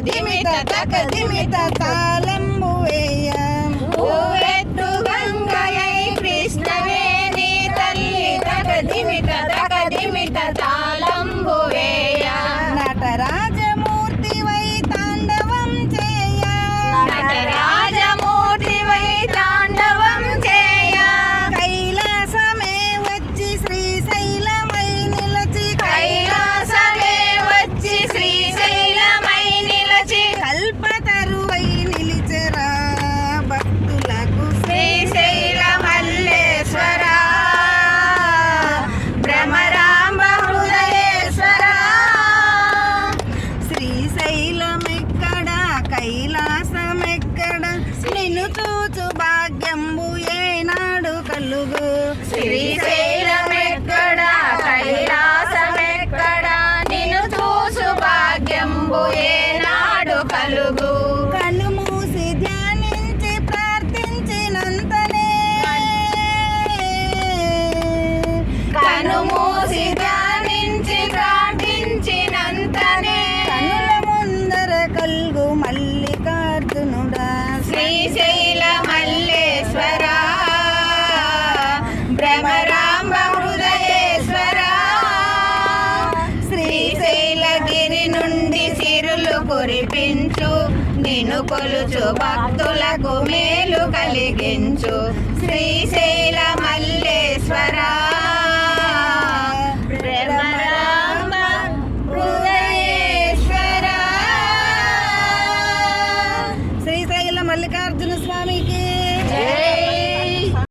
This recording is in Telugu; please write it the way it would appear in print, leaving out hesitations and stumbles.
దిమిత తక దిమిత తాళంబు వేయ ఊవెత్తు గంగయై కృష్ణవేణి తల్లి తక దిమిత తాళంబు వేయ నటరాజమూర్తివై తాండవం చేయ నటరాజమూర్తివై తాండవం చేయ కైలాసమే వచ్చి శ్రీశైలమై నిలచి కైలాసమే వచ్చి శ్రీశైలమై నిలచి కల్పతరువై నిలిచెరా భక్తులకు శ్రీశైల మల్లేశ్వర భ్రమరాంబ హృదయేశ్వర శ్రీశైలమెక్కడ కైలాసమెక్కడ నిన్ను చూచు భాగ్యంబు ఏనాడు కలుగు శ్రీశైలమెక్కడ కైలాసమెక్కడ నిన్ను చూసు భాగ్యంబు ఏనాడు కలుగు కను మూసి ధ్యానించి ప్రార్థించినంతనే కనుమూసి ధ్యానించి ప్రార్థించినంతనే కనుల ముందర కలుగు మల్లికార్జునుడా శ్రీశైల మల్లేశ్వర భ్రమరాంబ హృదయేశ్వర శ్రీశైలగిరి నుండి సిరులు కురిపించు నిన్ను కొలుచు భక్తులకు మేలు కలిగించు శ్రీశైల మల్లే